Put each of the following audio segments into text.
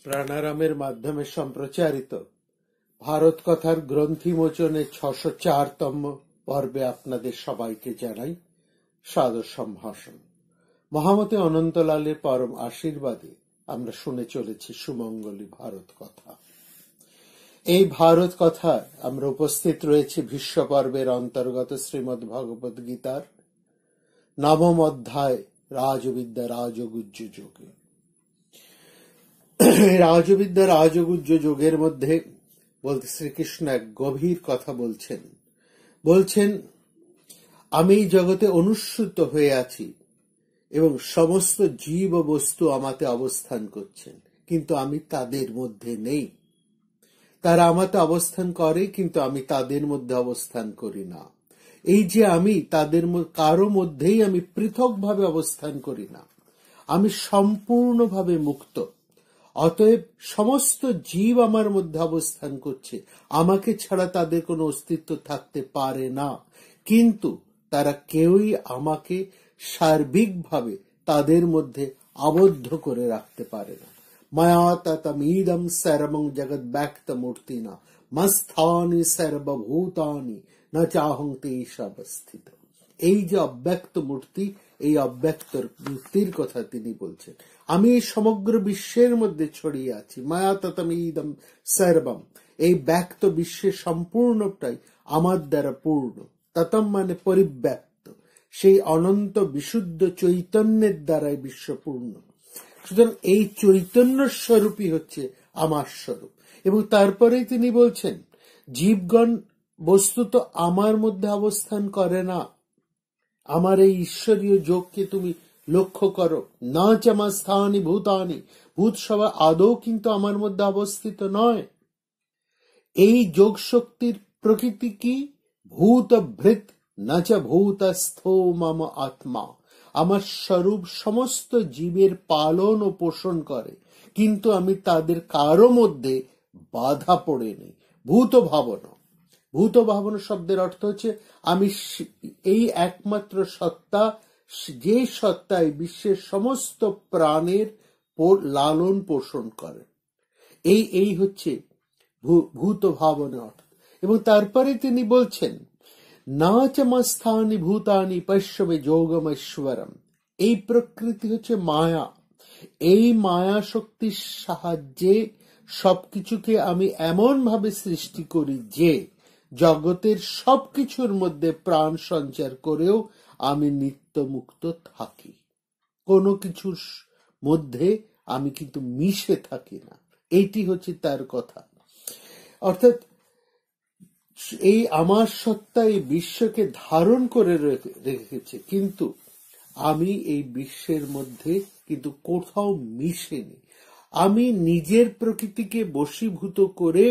প্রাণারামের মাধ্যমে সম্প্রচারিত ভারত কথার গ্রন্থিমোচনের ৬০৪তম পর্বে আপনাদের সবাইকে জানাই সাদর সম্ভাষণ। মহামতি অনন্তলালের পরম আশীর্বাদে আমরা শুনে চলেছি সুমঙ্গলী ভারত কথা। এই ভারত কথায় আমরা উপস্থিত রয়েছে ভীষ্ম পর্বের অন্তর্গত শ্রীমদ্ ভগবদ গীতার ৯ম অধ্যায় রাজবিদ্যা রাজগুহ্য যোগে। রাজবিদ্যা রাজগুহ্য যোগের মধ্যে বলতে শ্রীকৃষ্ণ এক গভীর কথা বলছেন আমি জগতে অনুস্যূত হয়ে আছি এবং সমস্ত জীব ও বস্তু আমাতে অবস্থান করছেন, কিন্তু আমি তাদের মধ্যে নেই। তারা আমাতে অবস্থান করে, কিন্তু আমি তাদের মধ্যে অবস্থান করি না। এই যে আমি তাদের কারো মধ্যেই আমি পৃথকভাবে অবস্থান করি না, আমি সম্পূর্ণভাবে মুক্ত। অতএব সমস্ত জীব আমার মধ্যে অবস্থান করছে, আমাকে ছাড়া তাদের কোনো অস্তিত্ব থাকতে পারে না, কিন্তু তারা কেউই আমাকে সার্বিকভাবে তাদের মধ্যে আবদ্ধ করে রাখতে পারে না। মায়া ততমিদম সর্বং জগৎ ব্যক্ত মূর্তি না মস্থানি সর্বভূতানি না চাহং তেষাবস্থিত। এই যে অব্যক্ত মূর্তি, এই অব্যক্ত মূর্তির কথা তিনি বলছেন। আমি এই সমগ্র বিশ্বের মধ্যে ছড়িয়ে আছি। মায়া ততমিদম সর্বম, এই ব্যক্ত বিশ্বের সম্পূর্ণটাই আমার দ্বারা পূর্ণ। ততম মানে পরিব্যক্ত, সেই অনন্ত বিশুদ্ধ চৈতন্যের দ্বারাই বিশ্বপূর্ণ। সুতরাং এই চৈতন্য স্বরূপই হচ্ছে আমার স্বরূপ। এবং তারপরেই তিনি বলছেন জীবগণ বস্তুত আমার মধ্যে অবস্থান করে না। আমার এই ঈশ্বরীয় যোগকে তুমি লক্ষ্য করো। না চামা স্থানি ভূতানি, ভূত সভা আদৌ কিন্তু আমার মধ্যে অবস্থিত নয়। এই যোগ শক্তির প্রকৃতি কি? ভূত ভৃত নাচ ভূতস্থো মম আত্মা। আমার স্বরূপ সমস্ত জীবের পালন ও পোষণ করে, কিন্তু আমি তাদের কারো মধ্যে বাধা পড়ে নেই। ভূত ভাবনা, ভূত ভাবনা শব্দের অর্থ হচ্ছে আমি এই একমাত্র সত্তা, যে সত্তায় বিশ্বের সমস্ত প্রাণের লালন পোষণ করে। এই হচ্ছে ভূত ভাবনা অর্থ। এবং তারপরে তিনি বলছেন না চমস্থানি ভূতানি পশ্যবে যোগমেশ্বরম। এই প্রকৃতি হচ্ছে মায়া। এই মায়া শক্তির সাহায্যে সবকিছুকে আমি এমন ভাবে সৃষ্টি করি যে জগতের সবকিছুর মধ্যে প্রাণ সঞ্চার করেও আমি নিত্য মুক্ত থাকি। কোনো কিছুর মধ্যে আমি কিন্তু মিশে থাকি না। এইটি হচ্ছে তার কথা। অর্থাৎ এই আমার সত্তা এই বিশ্বকে ধারণ করে রেখেছে, কিন্তু আমি এই বিশ্বের মধ্যে কিন্তু কোথাও মিশেনি। আমি নিজের প্রকৃতিকে বশীভূত করে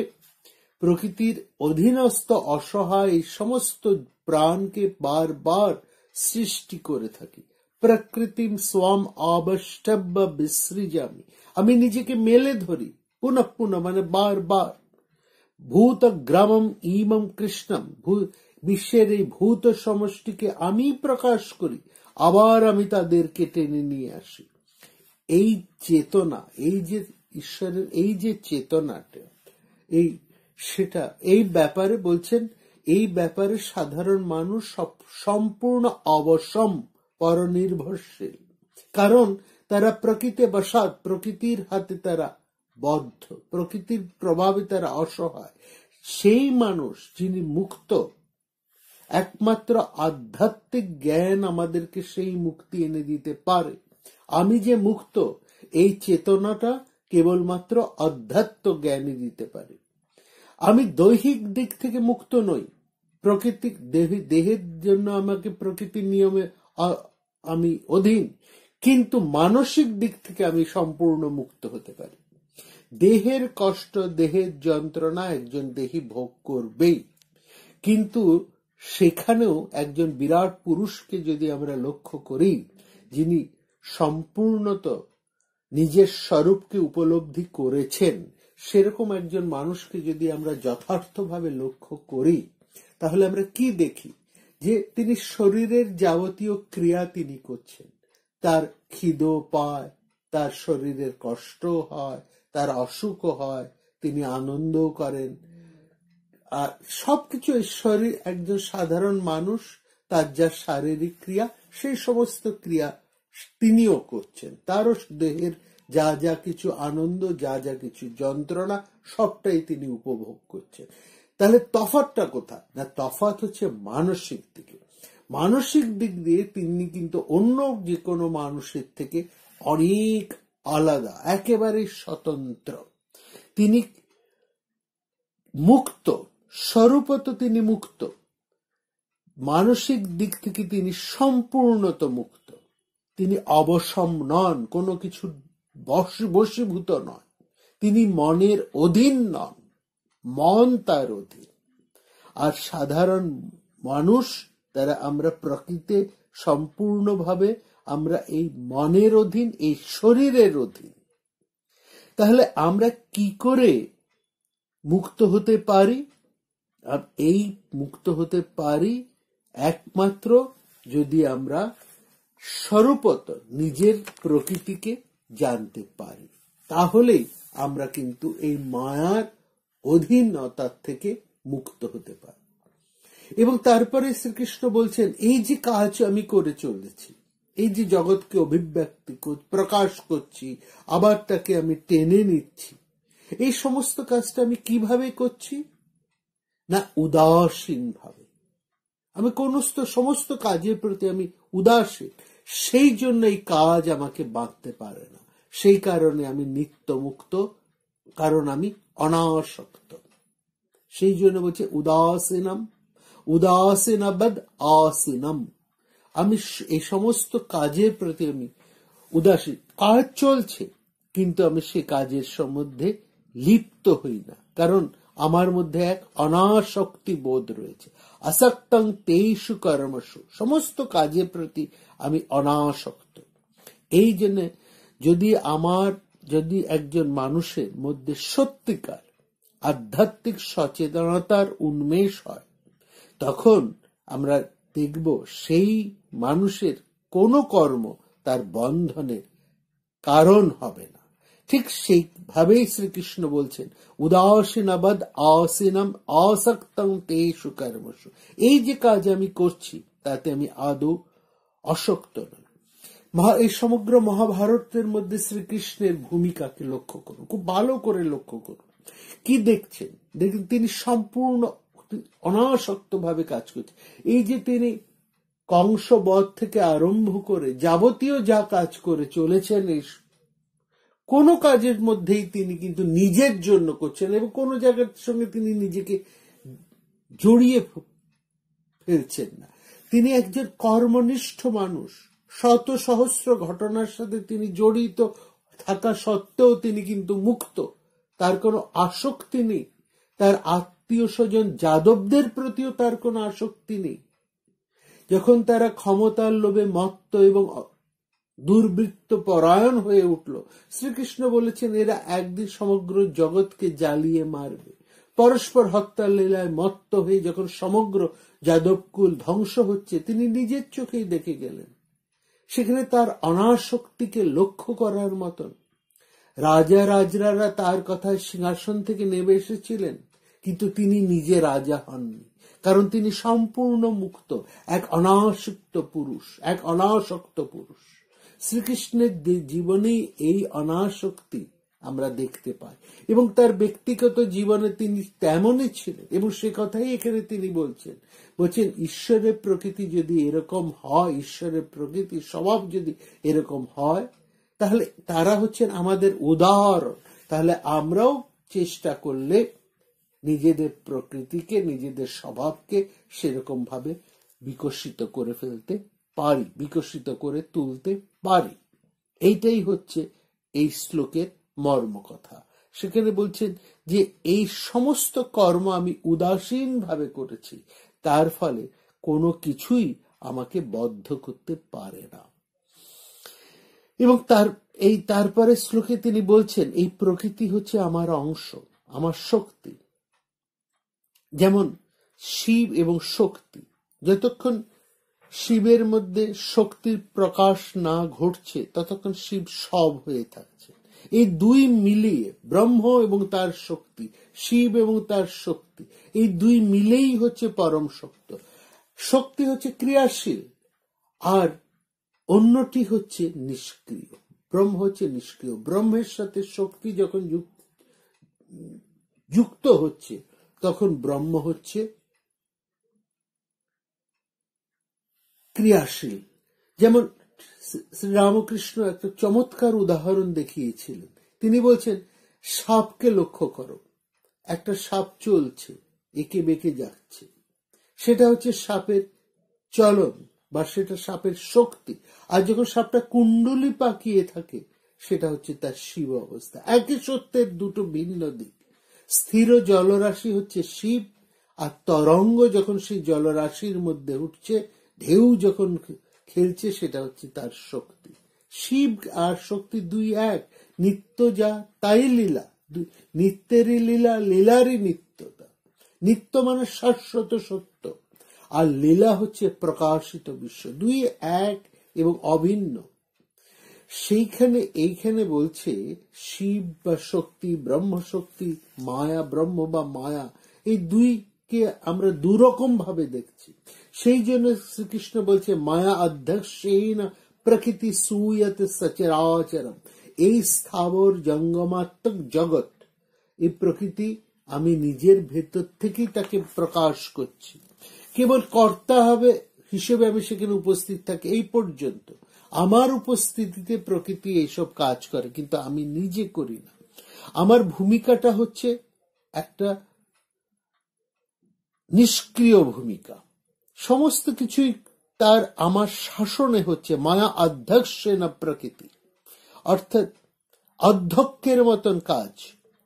প্রকৃতির অধীনস্থ অসহায় এই সমস্ত প্রাণকে বারবার সৃষ্টি করে থাকি। প্রকৃতিম স্বাম অবষ্টব্য বিসৃজামি, আমি নিজেকে মেলে ধরি পুনঃ পুনঃ, মানে বারবার। ভূত গ্রামম ইমম কৃষ্ণম, বিশ্বের এই ভূত সমষ্টিকে আমি প্রকাশ করি, আবার আমি তাদেরকে টেনে নিয়ে আসি। এই চেতনা, এই যে ঈশ্বরের এই যে চেতনাটা, এই ব্যাপারে বলছেন, এই ব্যাপারে সাধারণ মানুষ সম্পূর্ণ অবসম, পরনির্ভরশীল। কারণ তারা প্রকৃতি বশাৎ, প্রকৃতির হাতে তারা বদ্ধ, প্রকৃতির প্রভাবে তারা অসহায়। সেই মানুষ যিনি মুক্ত, একমাত্র আধ্যাত্মিক জ্ঞান আমাদেরকে সেই মুক্তি এনে দিতে পারে। আমি যে মুক্ত, এই চেতনাটা কেবলমাত্র অধ্যাত্ম জ্ঞানই দিতে পারে। আমি দৈহিক দিক থেকে মুক্ত নই, প্রকৃতি দেহের জন্য আমাকে প্রকৃতির নিয়মে আমি অধীন, কিন্তু মানসিক দিক থেকে আমি সম্পূর্ণ মুক্ত হতে পারি। দেহের কষ্ট, দেহের যন্ত্রণা একজন দেহি ভোগ করবেই, কিন্তু সেখানেও একজন বিরাট পুরুষকে যদি আমরা লক্ষ্য করি, যিনি সম্পূর্ণত নিজের স্বরূপকে উপলব্ধি করেছেন, সেরকম একজন মানুষকে যদি আমরা যথার্থভাবে লক্ষ্য করি, তাহলে আমরা কি দেখি? যে তিনি শরীরের যাবতীয় ক্রিয়া তিনি করছেন। তার খিদে পায়, তার শরীরের কষ্ট হয়, তার অসুখও হয়, তিনি আনন্দও করেন, আর সবকিছু ঈশ্বরই একজন সাধারণ মানুষ, তার যা শারীরিক ক্রিয়া সেই সমস্ত ক্রিয়া তিনিও করছেন, তারও দেহের যা যা কিছু আনন্দ, যা যা কিছু যন্ত্রণা, সবটাই তিনি উপভোগ করছেন। তাহলে তফাৎটা কোথায়? না, তফাৎ হচ্ছে মানসিক দিকে। মানসিক দিক দিয়ে তিনি কিন্তু অন্য যে কোনো মানুষের থেকে অনেক আলাদা, একেবারে স্বতন্ত্র। তিনি মুক্ত, স্বরূপত তিনি মুক্ত, মানসিক দিক থেকে তিনি সম্পূর্ণত মুক্ত। তিনি অবসম নন, কোনো কিছু বশীভূত নয়, তিনি মনের অধীন নন, মন তার অধীন। আর সাধারণ মানুষ তারা আমরা প্রকৃতি সম্পূর্ণভাবে আমরা এই মনের অধীন, এই শরীরের অধীন। তাহলে আমরা কি করে মুক্ত হতে পারি? আর এই মুক্ত হতে পারি একমাত্র যদি আমরা স্বরূপত নিজের প্রকৃতিকে জানতে পারি, তাহলেই আমরা কিন্তু এই মায়ার অধীনতার থেকে মুক্ত হতে পারি। এবং তারপরে শ্রীকৃষ্ণ বলছেন, এই যে কাজ আমি করে চলেছি, এই যে জগৎকে অভিব্যক্তি প্রকাশ করছি, আবার তাকে আমি টেনে নিচ্ছি, এই সমস্ত কাজটা আমি কিভাবে করছি? না, উদাসীন ভাবে। আমি সমস্ত কাজের প্রতি আমি উদাসীন, সেই জন্য এই কাজ আমাকে বাঁধতে পারে না। সেই কারণে আমি নিত্য মুক্ত, কারণ আমি অনাসক্ত। সেই জন্য বলছে উদাসীনম, উদাসীনবদ আসীনম। আমি এই সমস্ত কাজের প্রতি আমি উদাসীন। কাজ চলছে, কিন্তু আমি সে কাজের সম্বন্ধে লিপ্ত হই না, কারণ আমার মধ্যে এক অনাসক্তি বোধ রয়েছে। আসক্তং তেষু কর্মসু, সমস্ত কাজের প্রতি আমি অনাসক্ত। এই জন্য যদি একজন মানুষের মধ্যে সত্যিকার আধ্যাত্মিক সচেতনতার উন্মেষ হয়, তখন আমরা দেখব সেই মানুষের কোনো কর্ম তার বন্ধনের কারণ হবে না। ঠিক সেইভাবেই শ্রীকৃষ্ণ বলছেন উদাসীনবদ আসীনম আসক্তং তেষু কর্মসু। এই যে কাজ আমি করছি তাতে আমি আদৌ আসক্ত নই। এই সমগ্র মহাভারতের মধ্যে শ্রীকৃষ্ণের ভূমিকাকে লক্ষ্য করুন, খুব ভালো করে লক্ষ্য করুন। কি দেখছেন? দেখুন তিনি সম্পূর্ণ অনাসক্ত ভাবে কাজ করছেন। এই যে তিনি কংসবধ থেকে আরম্ভ করে যাবতীয় যা কাজ করে চলেছেন, এই কোনো কাজের মধ্যেই তিনি কিন্তু নিজের জন্য করছেন এবং কোনো জায়গার সঙ্গে তিনি নিজেকে জড়িয়ে ফেলছেন না। তিনি একজন কর্মনিষ্ঠ মানুষ, শত সহস্র ঘটনার সাথে তিনি জড়িত থাকা সত্ত্বেও তিনি কিন্তু মুক্ত, তার কোনো আসক্তি নেই। তার আত্মীয় স্বজন যাদবদের প্রতিও তার কোনো আসক্তি নেই। যখন তারা ক্ষমতার লোভে মত্ত এবং দুর্বৃত্ত পরায়ণ হয়ে উঠল, শ্রীকৃষ্ণ বলেছেন এরা একদিন সমগ্র জগৎকে জ্বালিয়ে মারবে। পরস্পর হত্যার লীলায় মত্ত হয়ে যখন সমগ্র যাদবকুল ধ্বংস হচ্ছে, তিনি নিজের চোখেই দেখে গেলেন। সেখানে তার অনাসক্তিকে লক্ষ্য করার মতন। রাজরাজরা তার কথায় সিংহাসন থেকে নেমে এসেছিলেন, কিন্তু তিনি নিজে রাজা হননি, কারণ তিনি সম্পূর্ণ মুক্ত, এক অনাসক্ত পুরুষ, এক অনাসক্ত পুরুষ। শ্রীকৃষ্ণের জীবনে এই অনাসক্তি আমরা দেখতে পাই এবং তার ব্যক্তিগত জীবনে তিনি তেমনই ছিলেন। এবং সে কথাই এখানে তিনি বলছেন ঈশ্বরের প্রকৃতি যদি এরকম হয়, ঈশ্বরের প্রকৃতি স্বভাব যদি এরকম হয়, তাহলে তারা হচ্ছেন আমাদের উদাহরণ। তাহলে আমরাও চেষ্টা করলে নিজেদের প্রকৃতিকে, নিজেদের স্বভাবকে সেরকম ভাবে বিকশিত করে ফেলতে পারি, বিকশিত করে তুলতে পারি। এইটাই হচ্ছে এই শ্লোকের মর্ম কথা। সেখানে বলছেন যে এই সমস্ত কর্ম আমি উদাসীন ভাবে করেছি, তার ফলে কোনো কিছুই আমাকে বদ্ধ করতে পারে না। এবং তারপরে শ্লোকে তিনি বলছেন এই প্রকৃতি হচ্ছে আমার অংশ, আমার শক্তি। যেমন শিব এবং শক্তি, যতক্ষণ শিবের মধ্যে শক্তির প্রকাশ না ঘটছে ততক্ষণ শিব সব হয়ে থাকছে, এই দুই মিলিয়ে ব্রহ্ম এবং তার শক্তি, শিব এবং তার শক্তি, এই দুই মিলেই হচ্ছে পরম শক্তি। শক্তি হচ্ছে ক্রিয়াশীল, আর অন্যটি হচ্ছে নিষ্ক্রিয়। ব্রহ্ম হচ্ছে নিষ্ক্রিয়। ব্রহ্মের সাথে শক্তি যখন যুক্ত হচ্ছে তখন ব্রহ্ম হচ্ছে ক্রিয়াশীল। যেমন শ্রীরামকৃষ্ণ একটা চমৎকার উদাহরণ দেখিয়েছিলেন। তিনি বলছেন, সাপকে লক্ষ্য করো, একটা সাপ চলছে, একে বেঁকে যাচ্ছে, সেটা হচ্ছে সাপের চলন বা সেটা সাপের শক্তি। আর যখন সাপটা কুণ্ডলি পাকিয়ে থাকে সেটা হচ্ছে তার শিব অবস্থা। একই সত্যের দুটো ভিন্ন দিক। স্থির জলরাশি হচ্ছে শিব, আর তরঙ্গ যখন সেই জলরাশির মধ্যে উঠছে, ঢেউ যখন খেলছে, সেটা হচ্ছে তার শক্তি। শিব আর শক্তি দুই এক। নিত্য যা তাই লীলা, নিত্যেরই লীলা, লীলারই নিত্যতা। নিত্য মানে শাশ্বত সত্য, আর লীলা হচ্ছে প্রকাশিত বিশ্ব। দুই এক এবং অভিন্ন। সেইখানে এইখানে বলছে শিব বা শক্তি, ব্রহ্ম শক্তি, মায়া ব্রহ্ম বা মায়া, এই দুইকে আমরা দুরকম ভাবে দেখছি। সেই জন্য শ্রীকৃষ্ণ বলছে মায়া অধ্যক্ষেন প্রকৃতি সুয়ত সচরাচরম। এই স্থাবর জঙ্গমাত্মক জগৎ, এই প্রকৃতি আমি নিজের ভেতর থেকেই তাকে প্রকাশ করছি। কেবল কর্তা হবে হিসেবে আমি সেখানে উপস্থিত থাকি, এই পর্যন্ত। আমার উপস্থিতিতে প্রকৃতি এইসব কাজ করে, কিন্তু আমি নিজে করি না। আমার ভূমিকাটা হচ্ছে একটা নিষ্ক্রিয় ভূমিকা। সমস্ত কিছুই তার আমার শাসনে হচ্ছে। মায়া অধ্যক্ষেন প্রকৃতি, অর্থাৎ অধ্যক্ষের মতন কাজ,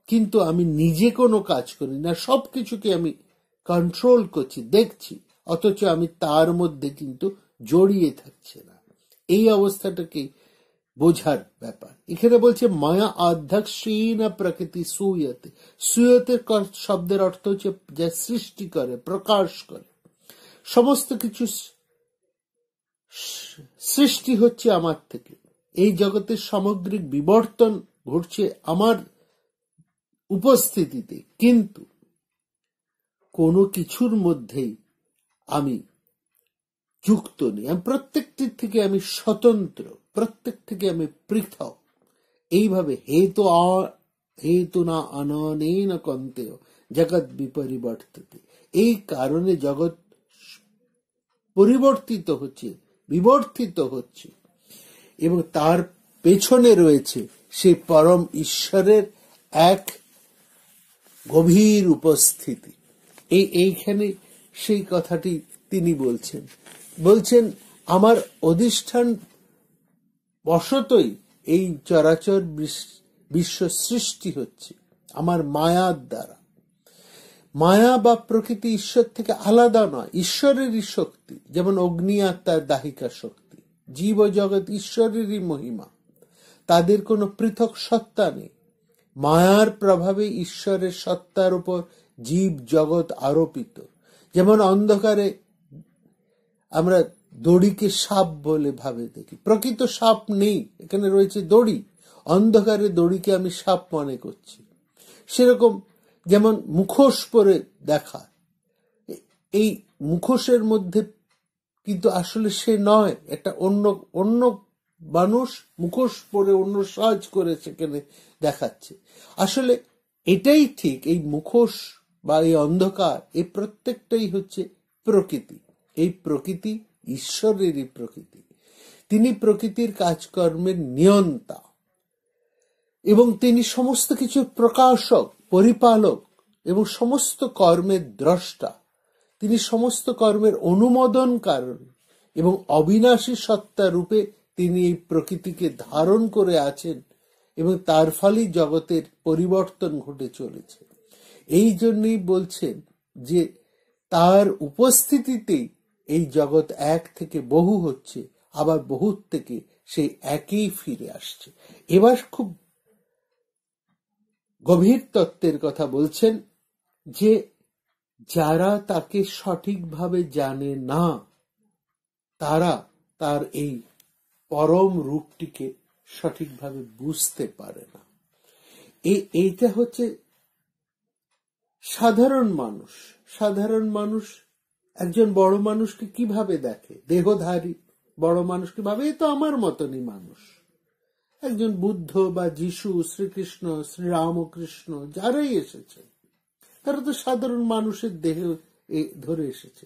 কিন্তু আমি নিজে কোনো কাজ করি না। সবকিছুকে আমি কন্ট্রোল করছি, দেখছি, অথচ আমি তার মধ্যে কিন্তু জড়িয়ে থাকছে না। এই অবস্থাটাকে বোঝার ব্যাপার। এখানে বলছে মায়া অধ্যক্ষেন প্রকৃতি সুয়তে। সুয়তে শব্দের অর্থ হচ্ছে যা সৃষ্টি করে, প্রকাশ করে। সমস্ত কিছু সৃষ্টি হচ্ছে আমার থেকে। এই জগতের সামগ্রিক বিবর্তন ঘটছে আমার উপস্থিতিতে, কিন্তু কোনো কিছুর মধ্যেই আমি যুক্ত নেই। আমি প্রত্যেকটির থেকে আমি স্বতন্ত্র, প্রত্যেক থেকে আমি পৃথক। এইভাবে হেতু না অননেন কন্তেয় জগৎ বিপরিবর্ততে। এই কারণে জগৎ পরিবর্তিত হচ্ছে, বিবর্তিত হচ্ছে, এবং তার পেছনে রয়েছে সেই পরম ঈশ্বরের এক গভীর উপস্থিতি। এইখানে সেই কথাটি তিনি বলছেন আমার অধিষ্ঠান বশতই এই চরাচর বিশ্ব সৃষ্টি হচ্ছে আমার মায়ার দ্বারা। মায়া বা প্রকৃতি ঈশ্বর থেকে আলাদা নয়, ঈশ্বরেরই শক্তি। যেমন অগ্নি আত্মার দাহিকা শক্তি, জীব জগৎ ঈশ্বরেরই মহিমা, তাদের কোনো পৃথক সত্তা নেই। মায়ার প্রভাবে ঈশ্বরের সত্তার উপর জীব জগৎ আরোপিত। যেমন অন্ধকারে আমরা দড়িকে সাপ বলে ভাবে দেখি, প্রকৃত সাপ নেই, এখানে রয়েছে দড়ি। অন্ধকারে দড়িকে আমি সাপ মনে করছি। সেরকম যেমন মুখোশ পরে দেখা, এই মুখোশের মধ্যে কিন্তু আসলে সে নয়, একটা অন্য মানুষ মুখোশ পরে অন্য সাজ করে সেখানে দেখাচ্ছে। আসলে এটাই ঠিক। এই মুখোশ বা এই অন্ধকার, এই প্রত্যেকটাই হচ্ছে প্রকৃতি। এই প্রকৃতি ঈশ্বরেরই প্রকৃতি। তিনি প্রকৃতির কাজকর্মের নিয়ন্তা এবং তিনি সমস্ত কিছুর প্রকাশক, পরিপালক এবং সমস্ত কর্মের দ্রষ্টা। তিনি সমস্ত কর্মের অনুমোদন কারণ এবং অবিনাশী সত্তা রূপে তিনি এই প্রকৃতিকে ধারণ করে আছেন, এবং তার ফলেই জগতের পরিবর্তন ঘটে চলেছে। এই জন্যই বলছেন যে তার উপস্থিতিতেই এই জগৎ এক থেকে বহু হচ্ছে, আবার বহু থেকে সেই একই ফিরে আসছে। এবার খুব গভীর তত্ত্বের কথা বলছেন যে যারা তাকে সঠিকভাবে জানে না, তারা তার এই পরম রূপটিকে সঠিকভাবে বুঝতে পারে না। এইটা হচ্ছে সাধারণ মানুষ। সাধারণ মানুষ একজন বড় মানুষকে কিভাবে দেখে, দেহধারী বড় মানুষকে ভাবে এ তো আমার মতনই মানুষ। একজন বুদ্ধ বা যিশু, শ্রীকৃষ্ণ, শ্রীরামকৃষ্ণ যারাই এসেছেন তারা তো সাধারণ মানুষের দেহ ধরে এসেছে।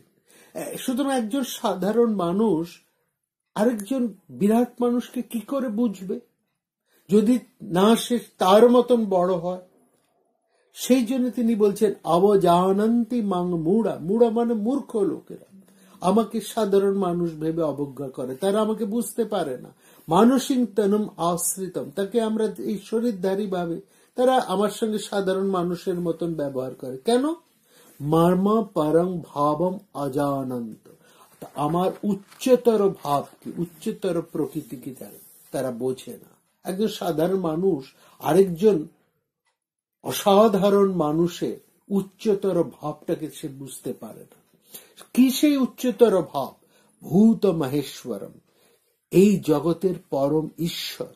সুতরাং একজন সাধারণ মানুষ আরেকজন বিরাট মানুষকে কি করে বুঝবে যদি না সে তার মতন বড় হয়? সেই জন্য তিনি বলছেন অবজানন্তি মাং মূঢ়া। মূঢ়া মানে মূর্খ লোকেরা আমাকে সাধারণ মানুষ ভেবে অবজ্ঞা করে, তারা আমাকে বুঝতে পারে না। মানসিং তনুম আশ্রিতম, তাকে আমরা এই শরীরধারী ভাবে তারা আমার সঙ্গে সাধারণ মানুষের মতন ব্যবহার করে। কেন? মর্ম পরং ভাবম অজানন্ত, আমার উচ্চতর ভাব কি, উচ্চতর প্রকৃতিকে তারা বোঝে না। একজন সাধারণ মানুষ আরেকজন অসাধারণ মানুষের উচ্চতর ভাবটাকে সে বুঝতে পারে না। কি সেই উচ্চতর ভাব? ভূত মহেশ্বরম, এই জগতের পরম ঈশ্বর।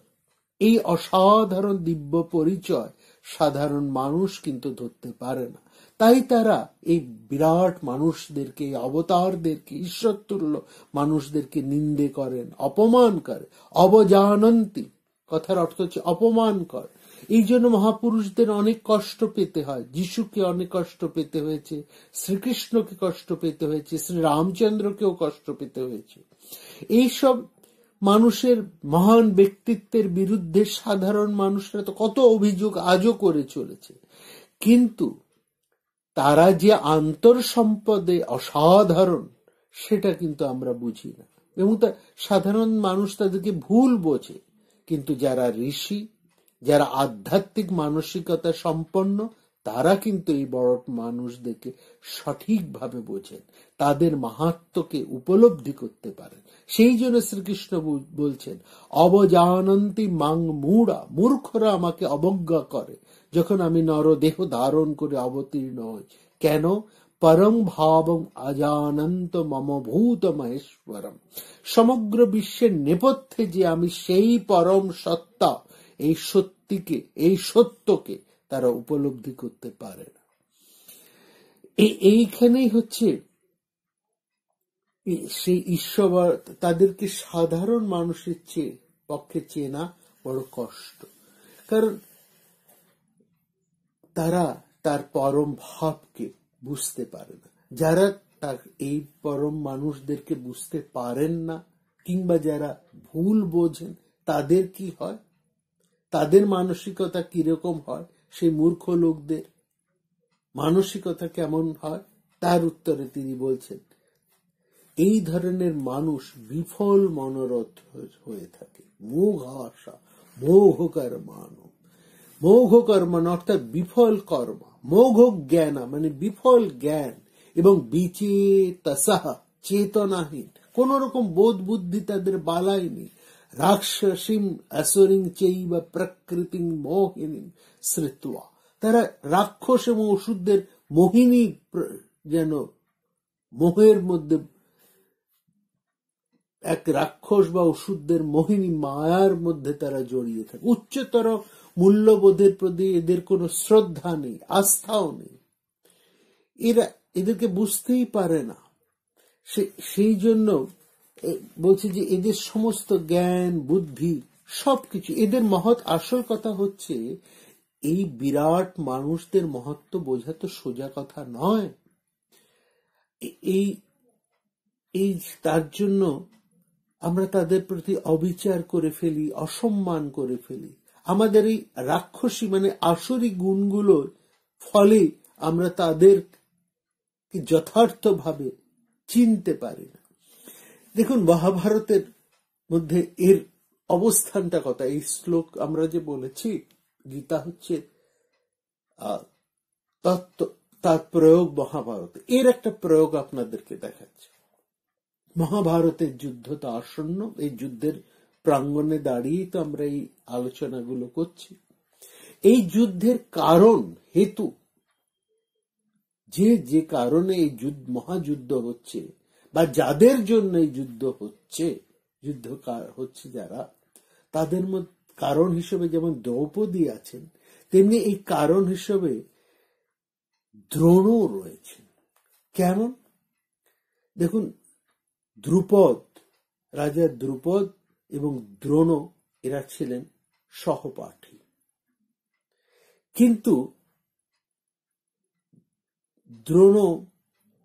এই অসাধারণ দিব্য পরিচয় সাধারণ মানুষ কিন্তু ধরতে পারে না। তাই তারা এই বিরাট মানুষদেরকে, অবতারদেরকে, ঈশ্বরতুল্য মানুষদেরকে নিন্দে করেন, অপমান করে। অবজানন্তি কথার অর্থ হচ্ছে অপমান কর। এই জন্য মহাপুরুষদের অনেক কষ্ট পেতে হয়। যিশুকে অনেক কষ্ট পেতে হয়েছে, শ্রীকৃষ্ণকে কষ্ট পেতে হয়েছে, শ্রী রামচন্দ্রকেও কষ্ট পেতে হয়েছে। এইসব মানুষের মহান ব্যক্তিত্বের বিরুদ্ধে সাধারণ মানুষরা তো কত অভিযোগ আজও করে চলেছে, কিন্তু তারা যে আন্তর সম্পদে অসাধারণ সেটা কিন্তু আমরা বুঝি না, এবং সাধারণ মানুষ তাদেরকে ভুল বোঝে। কিন্তু যারা ঋষি, যারা আধ্যাত্মিক মানসিকতা সম্পন্ন, তারা কিন্তু এই বড় মানুষদেরকে সঠিকভাবে বোঝেন, তাদের মাহাত্ম্যকে উপলব্ধি করতে পারেন। সেই জন্য শ্রীকৃষ্ণ বলছেন অবজানন্তি মাং মূঢ়া, মূর্খরা আমাকে অবজ্ঞা করে যখন আমি নরদেহ ধারণ করে অবতীর্ণ হই। কেন? পরম ভাবং অজানন্ত মম ভূত মহেশ্বরম, সমগ্র বিশ্বের নেপথ্যে যে আমি সেই পরম সত্তা, এই সত্যিকে, এই সত্যকে তারা উপলব্ধি করতে পারে না। এইখানেই হচ্ছে সেই ঈশ্বর। তাদেরকে সাধারণ মানুষের পক্ষে চেনা বড় কষ্ট, কারণ তারা তার পরম ভাবকে বুঝতে পারে না। যারা তার এই পরম মানুষদেরকে বুঝতে পারেন না কিংবা যারা ভুল বোঝেন, তাদের কি হয়, তাদের মানসিকতা কিরকম হয়, সেই মূর্খ লোকদের মানসিকতা কেমন হয়, তার উত্তরে তিনি বলছেন এই ধরনের মানুষ বিফল মনোরথ হয়ে থাকে। মোঘ আশা মোঘ কর্মান, মোঘ কর্মান অর্থাৎ বিফল কর্ম, মোঘ জ্ঞান মানে বিফল জ্ঞান, এবং বিচেতসহ চেতনাহীন, কোন রকম বোধ বুদ্ধি তাদের বালায়নি। রাক্ষসীম আসুরিং চৈব প্রকৃতিং মোহিনী শ্রিত্বা, তারা রাক্ষস এবং অসুরদের মোহিনী, যেন মোহের মধ্যে এক রাক্ষস বা অসুরদের মোহিনী মায়ার মধ্যে তারা জড়িয়ে থাকে। উচ্চতর মূল্যবোধের প্রতি এদের কোনো শ্রদ্ধা নেই, আস্থাও নেই, এরা এদেরকে বুঝতেই পারে না। সেই জন্য বলছে যে এদের সমস্ত জ্ঞান বুদ্ধি সবকিছু, এদের মহৎ, আসল কথা হচ্ছে এই বিরাট মানুষদের মহত্ব বোঝা তো সোজা কথা নয়। এই তার জন্য আমরা তাদের প্রতি অবিচার করে ফেলি, অসম্মান করে ফেলি। আমাদের এই রাক্ষসী মানে আসরি গুণগুলোর ফলে আমরা তাদের যথার্থভাবে চিনতে পারি না। দেখুন মহাভারতের মধ্যে এর অবস্থানটা কথা। এই শ্লোক আমরা যে বলেছি, গীতা হচ্ছে তত্ত্ব, তার প্রয়োগ মহাভারতে। এর একটা প্রয়োগ আপনাদেরকে দেখাচ্ছে। মহাভারতের যুদ্ধ তো আসন্ন, এই যুদ্ধের প্রাঙ্গণে দাঁড়িয়ে তো আমরা এই আলোচনাগুলো করছি। এই যুদ্ধের কারণ হেতু, যে কারণে এই মহাযুদ্ধ হচ্ছে বা যাদের জন্য এই যুদ্ধ হচ্ছে, যারা তাদের মধ্যে কারণ হিসেবে যেমন দ্রৌপদী আছেন, তেমনি এই কারণ হিসেবে দ্রোণও রয়েছে। কেমন? দেখুন, দ্রুপদ, রাজা দ্রুপদ এবং দ্রোণ এরা ছিলেন সহপাঠী, কিন্তু দ্রোণ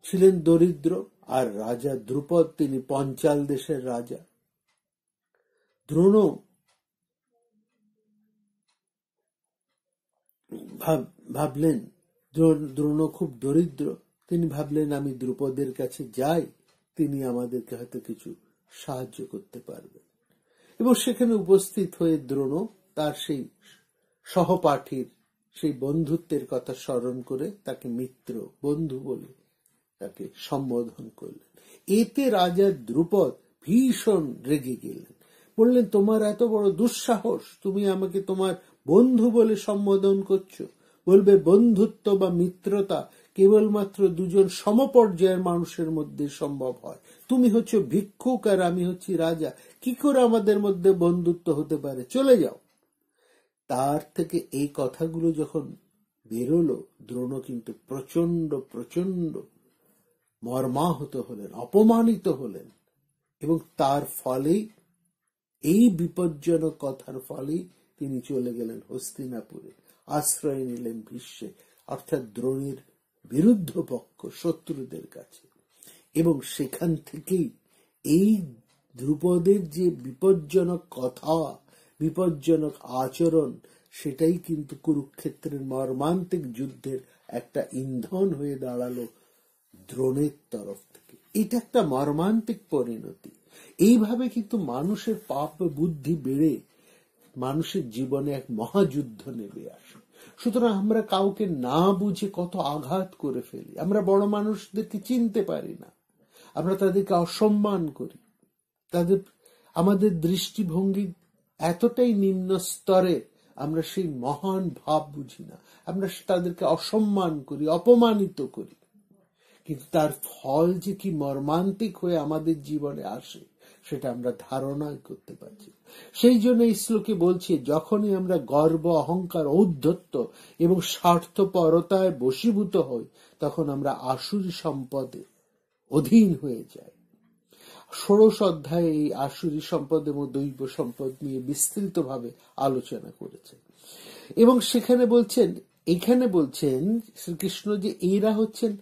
ছিলেন দরিদ্র, আর রাজা দ্রুপদ তিনি পঞ্চাল দেশের রাজা। দ্রোণ ভাবলেন, দ্রোণ খুব দরিদ্র, তিনি ভাবলেন আমি দ্রুপদের কাছে যাই, তিনি আমাদেরকে হয়তো কিছু সাহায্য করতে পারবেন। এবং সেখানে উপস্থিত হয়ে দ্রোণ তার সেই সহপাঠীর সেই বন্ধুত্বের কথা স্মরণ করে তাকে মিত্র, বন্ধু বলে তাকে সম্বোধন করলেন। এতে রাজা দ্রুপদ ভীষণ রেগে গেলেন, বললেন তোমার এত বড় দুঃসাহস, তুমি আমাকে তোমার বন্ধু বলে সম্বোধন করছো? বলবে বন্ধুত্ব বা মিত্রতা কেবলমাত্র দুজন সমপর্যায়ের মানুষের মধ্যে সম্ভব হয়। তুমি হচ্ছে ভিক্ষুক আর আমি হচ্ছি রাজা, কি করে আমাদের মধ্যে বন্ধুত্ব হতে পারে? চলে যাও। তার থেকে এই কথাগুলো যখন বেরোলো, দ্রোণ কিন্তু প্রচন্ড প্রচন্ড মর্মাহত হলেন, অপমানিত হলেন, এবং তার ফলেই, এই বিপজ্জনক কথার ফলেই তিনি চলে গেলেন হস্তিনাপুরে, আশ্রয় নিলেন ভীষ্মে, অর্থাৎ দ্রোণের বিরুদ্ধ পক্ষ শত্রুদের কাছে। এবং সেখান থেকেই এই দ্রুপদের যে বিপজ্জনক কথা, বিপজ্জনক আচরণ, সেটাই কিন্তু কুরুক্ষেত্রের মর্মান্তিক যুদ্ধের একটা ইন্ধন হয়ে দাঁড়ালো দ্রোণের তরফ থেকে। এটা একটা মর্মান্তিক পরিণতি। এইভাবে কিন্তু মানুষের পাপ বুদ্ধি বেড়ে মানুষের জীবনে এক মহাযুদ্ধ নেমে আসে। সুতরাং আমরা কাউকে না বুঝে কত আঘাত করে ফেলি, আমরা বড় মানুষদেরকে চিনতে পারি না, আমরা তাদেরকে অসম্মান করি, আমাদের দৃষ্টিভঙ্গি এতটাই নিম্ন স্তরে, আমরা সেই মহান ভাব বুঝি না, আমরা তাদেরকে অসম্মান করি, অপমানিত করি। কিন্তু তার ফল যে কি মর্মান্তিক হয়ে আমাদের জীবনে আসে সেটা আমরা ধারণা করতে পারছি। সেই জন্য এই শ্লোকে বলছে, যখনই আমরা গর্ব, অহংকার, ঔদ্ধত্য এবং স্বার্থপরতায় বশীভূত হই, তখন আমরা আসুরী সম্পদে অধীন হয়ে যাই। 16 অধ্যায়ে এই আসুরী সম্পদ এবং দৈব সম্পদ নিয়ে বিস্তৃতভাবে আলোচনা করেছে। এবং সেখানে বলছেন, এখানে বলছেন শ্রীকৃষ্ণ যে এরা হচ্ছেন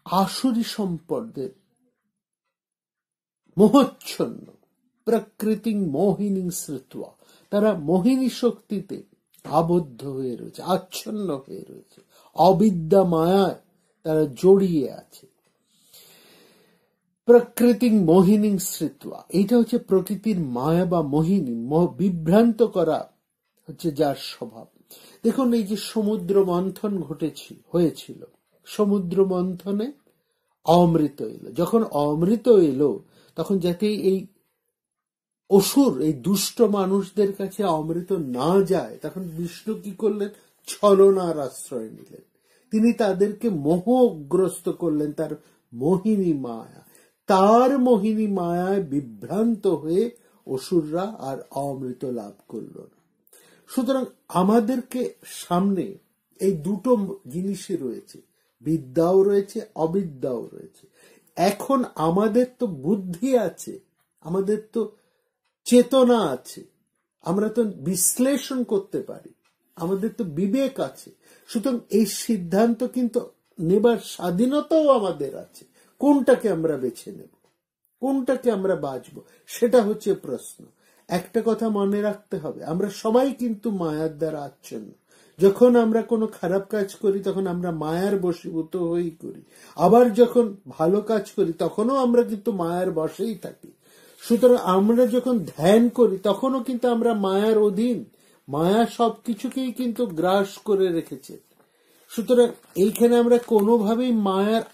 আসুরী সম্পদের মোহচ্ছন্ন, প্রকৃতি মোহিনী শ্রুত্বা, তারা মোহিনী শক্তিতে আবদ্ধ হয়ে রয়েছে, আচ্ছন্ন হয়ে রয়েছে, অবিদ্যা মায়ায় তারা জড়িয়ে আছে। প্রকৃতি মোহিনী শ্রুত্বা, এটা হচ্ছে প্রকৃতির মায়া বা মোহিনী, বিভ্রান্ত করা হচ্ছে যার স্বভাব। দেখুন, এই যে সমুদ্র মন্থন হয়েছিল, সমুদ্র মন্থনে অমৃত এলো। যখন অমৃত এলো, তখন যাতে এই অসুর, এই দুষ্ট মানুষদের কাছে অমৃত না যায়, তখন বিষ্ণু কি করলেন? ছলনার আশ্রয় নিলেন। তিনি তাদেরকে মোহগ্রস্ত করলেন, তার মোহিনী মায়া, তার মোহিনী মায়ায় বিভ্রান্ত হয়ে অসুররা আর অমৃত লাভ করল না। সুতরাং আমাদেরকে সামনে এই দুটো জিনিসই রয়েছে, বিদ্যাও রয়েছে, অবিদ্যাও রয়েছে। এখন আমাদের তো বুদ্ধি আছে, আমাদের তো চেতনা আছে, আমরা তো বিশ্লেষণ করতে পারি, আমাদের তো বিবেক আছে। সুতরাং এই সিদ্ধান্ত কিন্তু নেবার স্বাধীনতাও আমাদের আছে। কোনটাকে আমরা বেছে নেব, কোনটাকে আমরা বাঁচবো, সেটা হচ্ছে প্রশ্ন। একটা কথা মনে রাখতে হবে, আমরা সবাই কিন্তু মায়ার দ্বারা আচ্ছন্ন। যখন আমরা কোনো খারাপ কাজ করি তখন আমরা মায়ার বশীভূত হয়েই করি, আবার যখন ভালো কাজ করি তখনও আমরা কিন্তু মায়ার বশেই থাকি। সুতরাং আমরা যখন ধ্যান করি তখনও কিন্তু আমরা মায়ার অধীন, মায়া সবকিছুকেই কিন্তু গ্রাস করে রেখেছে। সুতরাং এইখানে আমরা কোনোভাবেই মায়ার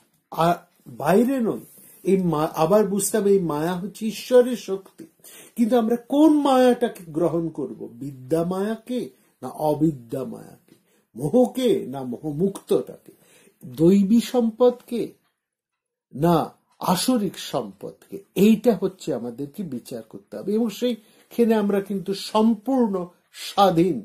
বাইরে নই। আবার বুঝতে হবে, এই মায়া হচ্ছে ঈশ্বরের শক্তি, কিন্তু আমরা কোন মায়াটাকে গ্রহণ করব? বিদ্যা মায়াকে না অবিদ্যা মায়াকে? মোহকে না মোহমুক্তটাকে? দৈবী সম্পদকে না আসরিক সম্পদকে? এইটা হচ্ছে আমাদেরকে বিচার করতে হবে। এবং সেইখানে আমরা কিন্তু সম্পূর্ণ স্বাধীন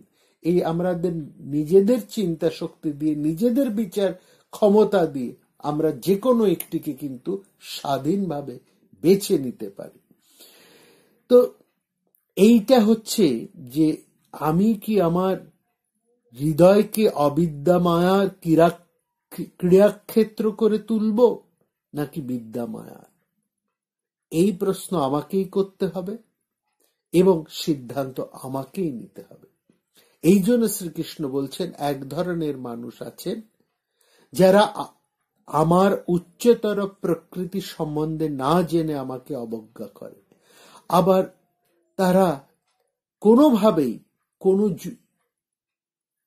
এই আমাদের নিজেদের চিন্তা শক্তি দিয়ে, নিজেদের বিচার ক্ষমতা দিয়ে আমরা যে কোনো একটিকে কিন্তু স্বাধীনভাবে বেছে নিতে পারি। তো এইটা হচ্ছে যে আমি কি আমার হৃদয়কে অবিদ্যা মায়ার ক্রীড়াক্ষেত্র করে তুলব নাকি বিদ্যা মায়ার? এই প্রশ্ন আমাকেই করতে হবে এবং সিদ্ধান্ত আমাকেই নিতে হবে। এই জন্য শ্রীকৃষ্ণ বলছেন, এক ধরনের মানুষ আছেন যারা আমার উচ্চতর প্রকৃতি সম্বন্ধে না জেনে আমাকে অবজ্ঞা করে, আবার তারা কোনোভাবেই কোনো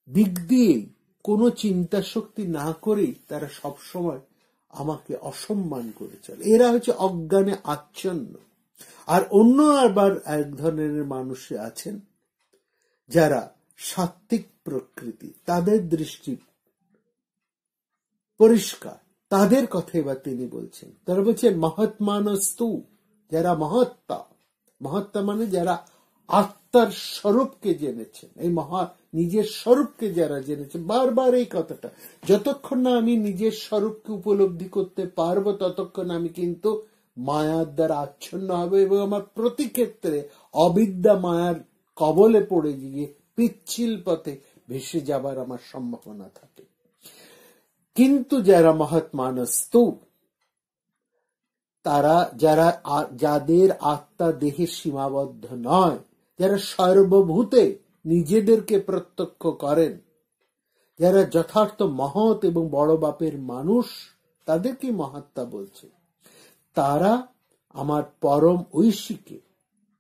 দিক দিয়েই কোনো চিন্তা শক্তি না করেই তারা সবসময় আমাকে অসম্মান করে চলে। এরা হচ্ছে অজ্ঞানে আচ্ছন্ন। আর অন্য আবার এক ধরনের মানুষ আছেন যারা সাত্ত্বিক প্রকৃতি, তাদের দৃষ্টি পরিষ্কার। তাদের কথা এবার তিনি বলছেন। তারা বলছেন মহাত্মানস্তু, যারা মহাত্মা মানে যারা আত্মার স্বরূপকে জেনেছেন, এই নিজের স্বরূপকে যারা জেনেছেন। বারবার এই কথাটা, যতক্ষণ না আমি নিজের স্বরূপকে উপলব্ধি করতে পারবো ততক্ষণ আমি কিন্তু মায়ার দ্বারা আচ্ছন্ন হবে এবং আমার প্রতি ক্ষেত্রে অবিদ্যা মায়ার কবলে পড়ে গিয়ে পিচ্ছিল পথে ভেসে যাবার আমার সম্ভাবনা থাকে। কিন্তু যারা মহাত্মানস্তু, তারা যাদের আত্মা দেহে সীমাবদ্ধ নয়, যারা সর্বভূতে নিজেদেরকে প্রত্যক্ষ করেন, যারা যথার্থ মহৎ এবং বড় বাপের মানুষ, তাদেরকে মহাত্মা বলছে। তারা আমার পরম ঐশীকে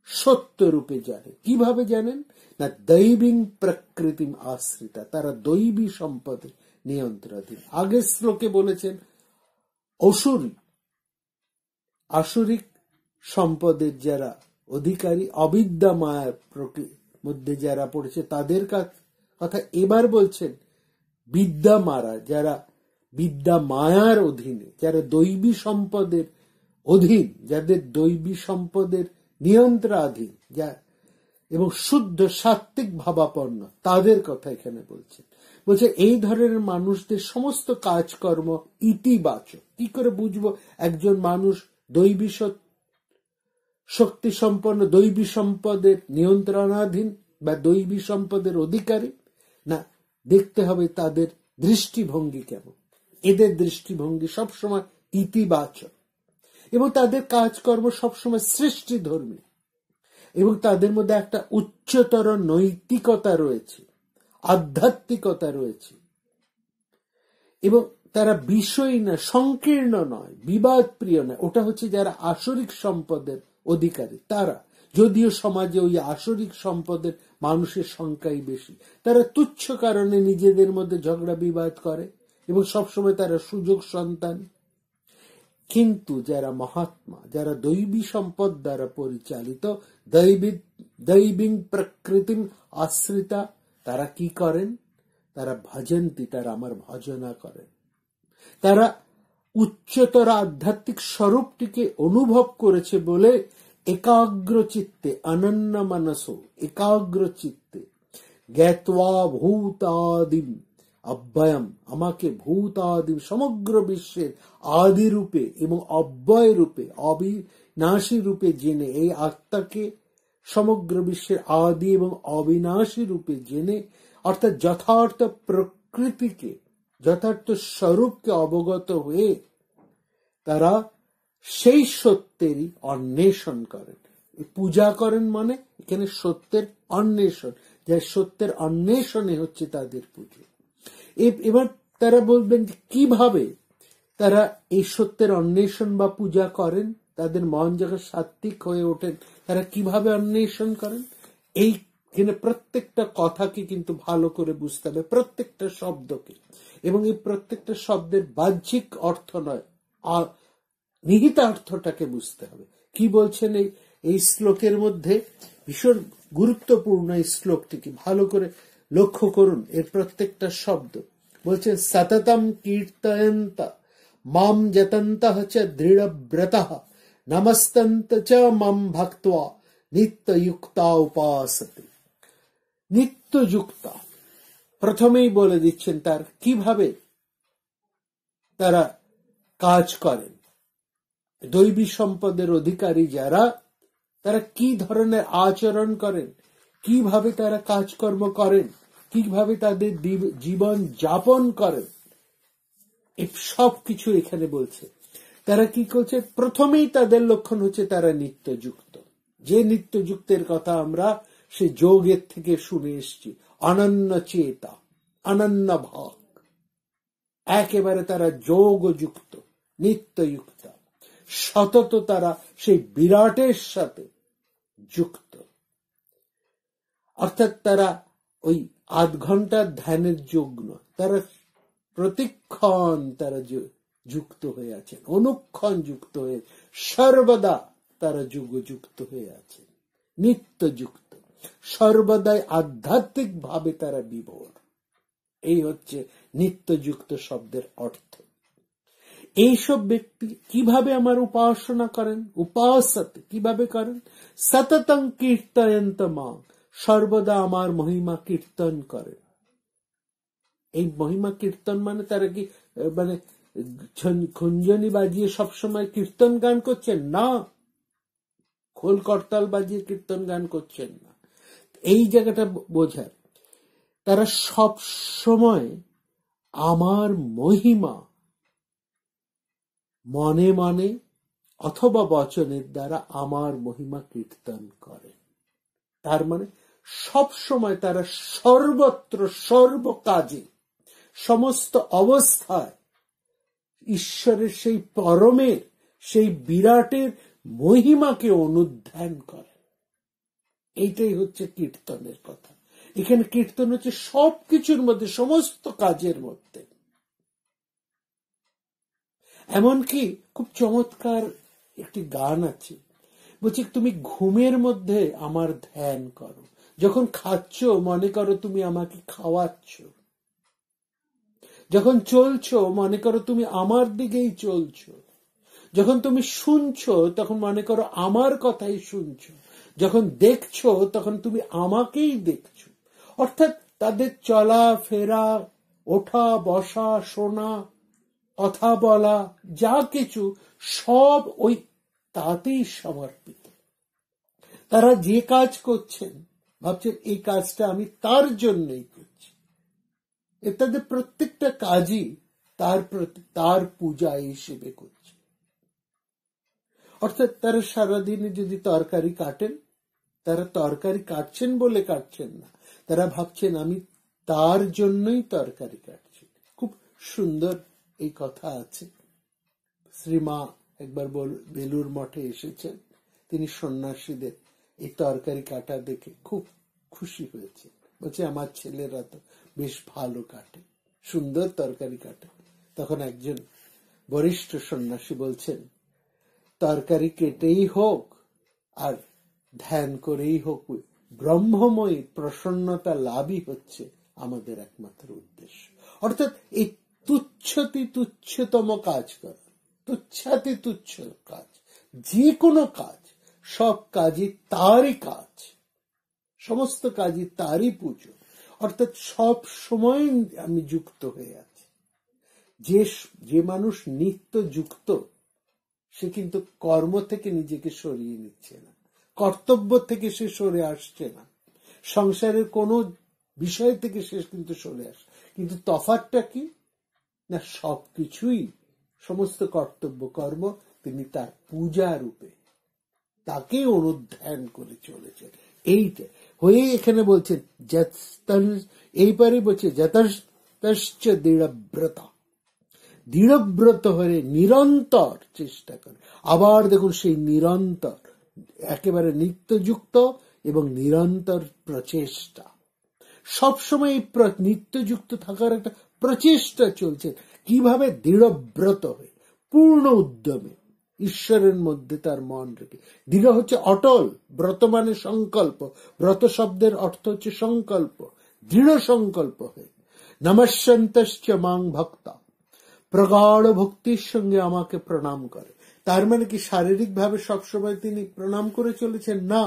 সত্য রূপে জানে। কিভাবে জানেন না? দৈবিং প্রকৃতিম আশ্রিতা, তারা দৈবী সম্পদে নিয়ন্ত্রণাধীন। আগের শ্লোকে বলেছেন আসুরিক সম্পদের যারা অধিকারী, অবিদ্যা মায়ার মধ্যে যারা পড়েছে তাদের কথা এবার বলছেন বিদ্যা মারা, যারা বিদ্যা মায়ার অধীনে, যারা দৈবী সম্পদের অধীন, যাদের দৈবী সম্পদের নিয়ন্ত্রণাধীন এবং শুদ্ধ সাত্ত্বিক ভাবাপন্ন, তাদের কথা এখানে বলছে। এই ধরনের মানুষদের সমস্ত কাজকর্ম ইতিবাচক। কি করে বুঝবো একজন মানুষ দৈবী শক্তি সম্পন্ন, দৈবী সম্পদের নিয়ন্ত্রণাধীন বা দৈবী সম্পদের অধিকারী? না, দেখতে হবে তাদের দৃষ্টিভঙ্গি কেমন। এদের দৃষ্টিভঙ্গি সবসময় ইতিবাচক এবং তাদের কাজকর্ম সবসময় সৃষ্টিধর্মী এবং তাদের মধ্যে একটা উচ্চতর নৈতিকতা রয়েছে, আধ্যাত্মিকতা রয়েছে এবং তারা বিষয় না, সংকীর্ণ নয়, বিবাদ প্রিয় নয়। ওটা হচ্ছে যারা আসরিক সম্পদের অধিকারী। তারা, যদিও সমাজে ওই আসরিক সম্পদের মানুষের সংখ্যাই বেশি, তারা তুচ্ছ কারণে নিজেদের মধ্যে ঝগড়া বিবাদ করে এবং সবসময় তারা সুযোগ সন্তান। কিন্তু যারা মহাত্মা, যারা দৈবী সম্পদ দ্বারা পরিচালিত, দৈবিং প্রকৃতিম আশ্রিতা, তারা কি করেন? তারা ভজন্তি, তারা আমার ভজনা করেন। তারা উচ্চতর আধ্যাত্মিক স্বরূপটিকে অনুভব করেছে বলে একাগ্র চিত্তে, অনন্য মনসো, একাগ্র চিত্তে জ্ঞাত্বা ভূতাদিম অব্যয়ম, আমাকে ভূতাদিম সমগ্র বিশ্বের আদি রূপে এবং অব্যয় রূপে, অবিনাশী রূপে জেনে, এই আত্মাকে সমগ্র বিশ্বের আদি এবং অবিনাশী রূপে জেনে, অর্থাৎ যথার্থ প্রকৃতিকে, যথার্থ স্বরূপকে অবগত হয়ে তারা সেই সত্যেরই অন্বেষণ করেন। পূজা করেন মানে এখানে সত্যের অন্বেষণ, যা সত্যের অন্বেষণে হচ্ছে তাদের পুজো। এবার তারা বলবেন কিভাবে তারা এই সত্যের অন্বেষণ বা পূজা করেন, তাদের মন যখন সাত্ত্বিক হয়ে ওঠেন, তারা কিভাবে অন্বেষণ করেন। এইখানে প্রত্যেকটা কথাকে কিন্তু ভালো করে বুঝতে হবে, প্রত্যেকটা শব্দকে, এবং এই প্রত্যেকটা শব্দের বাহ্যিক অর্থ নয়, নিহিতার্থটাকে বুঝতে হবে। কি বলছেন এই শ্লোকের মধ্যে? ভীষণ গুরুত্বপূর্ণ এই শ্লোকটিকে ভালো করে লক্ষ্য করুন। এর প্রত্যেকটা শব্দ বলছে সততম কীর্তয়ন্ত মাম যতন্তঃ চ দৃঢ়ব্রতঃ নমস্তন্ত চ মাম ভক্ত্বা নিত্যযুক্তা উপাসতে। নিত্যযুক্তা প্রথমেই বলে দিচ্ছেন তার কিভাবে তারা কাজ করেন, দৈবী সম্পদের অধিকারী যারা, তারা কি ধরনের আচরণ করেন, কিভাবে তারা কাজকর্ম করেন, কিভাবে তাদের জীবন যাপন করেন, এই সব কিছু এখানে বলছে। তারা কি করছে? প্রথমেই তাদের লক্ষণ হচ্ছে তারা নিত্যযুক্ত। যে নিত্যযুক্তের কথা আমরা সে যোগের থেকে শুনে এসছি, অনন্য চেতা, অনন্য ভাগ, একেবারে তারা যোগযুক্ত, নিত্যযুক্ত, সতত তারা সেই বিরাটের সাথে যুক্ত। অর্থাৎ তারা ওই আধ ঘন্টার ধ্যানের যোগ নয়, তারা প্রতিক্ষণ তারা যুক্ত হয়ে আছেন, অনুক্ষণ যুক্ত হয়ে, সর্বদা তারা যুগযুক্ত হয়ে আছেন, নিত্যযুক্ত, সর্বদাই আধ্যাত্মিক ভাবে তারা বিভোর। এই হচ্ছে নিত্যযুক্ত শব্দের অর্থ। এইসব ব্যক্তি কিভাবে আমার উপাসনা করেন, উপাসতে কিভাবে করেন? সততং কীর্তয়ন্ত মাং, সর্বদা আমার মহিমা কীর্তন করেন। এই মহিমা কীর্তন মানে তারা কি মানে খুঞ্জনি বাজিয়ে সবসময় কীর্তন গান করছেন? না, খোল করতাল বাজিয়ে কীর্তন গান করছেন না। এই জায়গাটা বোঝার, তারা সব সময় আমার মহিমা মনে মনে অথবা বচনের দ্বারা আমার মহিমা কীর্তন করেন। তার মানে সব সময় তারা সর্বত্র সর্বকাজে সমস্ত অবস্থায় ঈশ্বরের সেই পরমের সেই বিরাটের মহিমাকে অনুধ্যান করেন। এইটাই হচ্ছে কীর্তনের কথা। এখানে কীর্তন হচ্ছে সবকিছুর মধ্যে, সমস্ত কাজের মধ্যে। এমনকি খুব চমৎকার একটি গান আছে, বলছি তুমি ঘুমের মধ্যে আমার ধ্যান করো, যখন খাচ্ছ মনে করো তুমি আমাকে খাওয়াচ্ছ, যখন চলছো মনে করো তুমি আমার দিকেই চলছো, যখন তুমি শুনছো তখন মনে করো আমার কথাই শুনছো, যখন দেখছো তখন তুমি আমাকেই দেখছো। অর্থাৎ তাদের চলা ফেরা, ওঠা বসা, শোনা, কথা বলা, যা কিছু সব ওই তাতেই সমর্পিত। তারা যে কাজ করছেন ভাবছেন এই কাজটা আমি তার জন্যই করছি। তাদের প্রত্যেকটা কাজই তার প্রতি, তার পূজা হিসেবে করছে। অর্থাৎ তারা সারাদিনে যদি তরকারি কাটেন, তারা তরকারি কাটছেন বলে কাটছেন না, তারা ভাবছেন আমি তার জন্যই তরকারি কাটছি। খুব সুন্দর এই কথা আছে। শ্রীমা একবার বেলুর মঠে এসেছেন, তিনি সন্ন্যাসীদের এই তরকারি কাটা দেখে খুব খুশি হয়েছে। বলছে আমার ছেলেরা তো বেশ ভালো কাটে, সুন্দর তরকারি কাটে। তখন একজন বরিষ্ঠ সন্ন্যাসী বলছেন, তরকারি কেটেই হোক আর ধ্যান করেই হোক, ব্রহ্মময়ী প্রসন্নতা লাভই হচ্ছে আমাদের একমাত্র উদ্দেশ্য। অর্থাৎ এই তুচ্ছতি তুচ্ছতম কাজ করা, তুচ্ছাতি তুচ্ছ কাজ, যে কোনো কাজ, সব কাজই তারই কাজ, সমস্ত কাজই তারই পুজো। অর্থাৎ সব সময় আমি যুক্ত হয়ে আছি। যে মানুষ নিত্য যুক্ত, সে কিন্তু কর্ম থেকে নিজেকে সরিয়ে নিচ্ছে না, কর্তব্য থেকে সে সরে আসছে না, সংসারের কোনো বিষয় থেকে সে কিন্তু সরে আসে। কিন্তু তফাৎটা কি না, সবকিছুই, সমস্ত কর্তব্য কর্ম তিনি তার পূজা রূপে তাকে অনুধ্যান করে চলেছেন। এইটা হয়ে এখানে বলছেন, এইবারে বলছে যতশ্চ দৃঢ়ব্রত, দৃঢ়ব্রত হয়ে নিরন্তর চেষ্টা করে। আবার দেখুন সেই নিরন্তর, একেবারে নিত্যযুক্ত এবং নিরন্তর প্রচেষ্টা। সবসময় এই নিত্যযুক্ত থাকার একটা প্রচেষ্টা চলছে। কিভাবে? দৃঢ়ব্রত হয়ে, পূর্ণ উদ্যমে, ঈশ্বরের মধ্যে তার মন রেখে। দৃঢ় হচ্ছে অটল, ব্রত মানে সংকল্প, ব্রত শব্দের অর্থ হচ্ছে সংকল্প, দৃঢ় সংকল্প হয়ে। নমস্যন্তশ্চ মাং ভক্তা, প্রগাঢ় ভক্তির সঙ্গে আমাকে প্রণাম করে। তার মানে কি শারীরিক ভাবে সবসময় তিনি প্রণাম করে চলেছেন? না,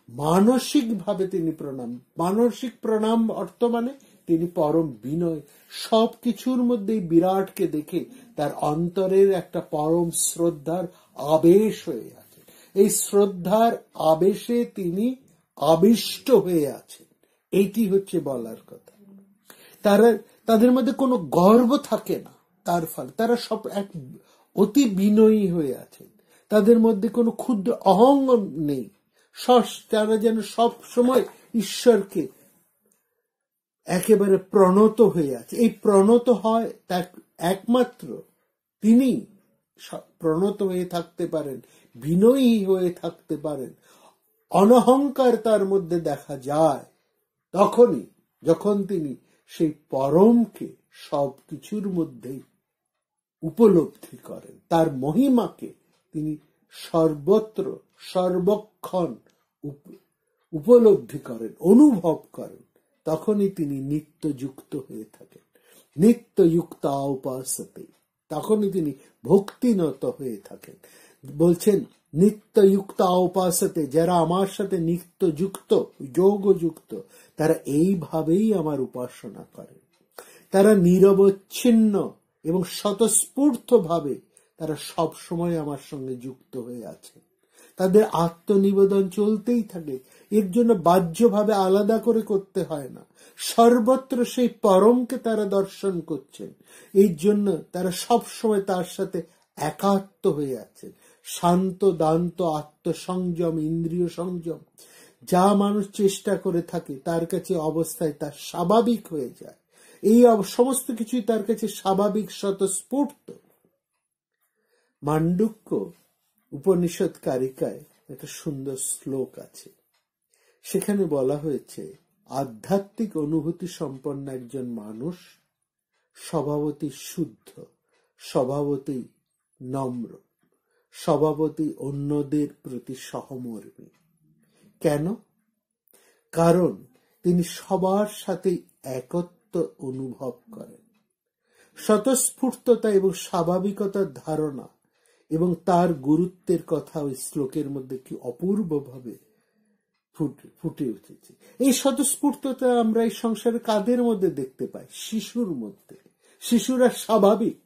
মানসিক ভাবে তিনি প্রণাম। মানসিক প্রণাম অর্থ মানে তিনি পরম বিনয়, সবকিছুর মধ্যেই বিরাটকে দেখে তার অন্তরের একটা পরম শ্রদ্ধার আবেশ হয়ে আছে। এই শ্রদ্ধার আবেশে তিনি আবিষ্ট হয়ে আছেন, এইটি হচ্ছে বলার কথা। তাদের মধ্যে কোনো গর্ব থাকে না, তার ফলে তারা সব এক অতি বিনয়ী হয়ে আছেন। তাদের মধ্যে কোনো ক্ষুদ্র অহং নেই। তারা যেন সব সময় ঈশ্বরকে একেবারে প্রণত হয়ে আছে। এই প্রণত হয় তার একমাত্র তিনি প্রণত হয়ে থাকতে পারেন, বিনয়ী হয়ে থাকতে পারেন, অনহংকার তার মধ্যে দেখা যায় তখনই যখন তিনি সেই পরমকে সবকিছুর মধ্যেই উপলব্ধি করেন, তার মহিমাকে তিনি সর্বত্র সর্বক্ষণ উপলব্ধি করেন, অনুভব করেন, তখনই তিনি নিত্যযুক্ত হয়ে থাকেন। নিত্যযুক্ত উপাসতে, তখনই তিনি ভক্তিনত হয়ে থাকেন। বলছেন নিত্যযুক্ত উপাসতে, যারা আমার সাথে নিত্যযুক্ত, যোগযুক্ত, তারা এইভাবেই আমার উপাসনা করে। তারা নিরবচ্ছিন্ন এবং স্বতঃস্ফূর্ত ভাবে তারা সব সময় আমার সঙ্গে যুক্ত হয়ে আছে। তাদের আত্মনিবেদন চলতেই থাকে, এর জন্য বাহ্যভাবে আলাদা করে করতে হয় না। সর্বত্র সেই পরমকে তারা দর্শন করছেন, এই জন্য তারা সব সময় তার সাথে একাত্ম হয়ে আছে। শান্ত দান্ত আত্মসংযম, ইন্দ্রিয় সংযম যা মানুষ চেষ্টা করে থাকে তার কাছে অবস্থায় তার স্বাভাবিক হয়ে যায়। এই সমস্ত কিছুই তার কাছে স্বাভাবিক, স্বতঃস্ফূর্ত। মান্ডুক্য উপনিষদ কারিকায় একটা সুন্দর শ্লোক আছে, সেখানে বলা হয়েছে আধ্যাত্মিক অনুভূতি সম্পন্ন একজন মানুষ স্বভাবতই শুদ্ধ, স্বভাবতই নম্র, স্বভাবতই অন্যদের প্রতি সহমর্মী। কেন? কারণ তিনি সবার সাথে একত্ব অনুভব করেন। স্বতঃস্ফূর্ততা এবং স্বাভাবিকতার ধারণা এবং তার গুরুত্বের কথা ওই শ্লোকের মধ্যে কি অপূর্বভাবে ফুটে উঠেছে। এই স্বতঃস্ফূর্ততা আমরা এই সংসারে কাদের মধ্যে দেখতে পাই? শিশুর মধ্যে। শিশুরা স্বাভাবিক,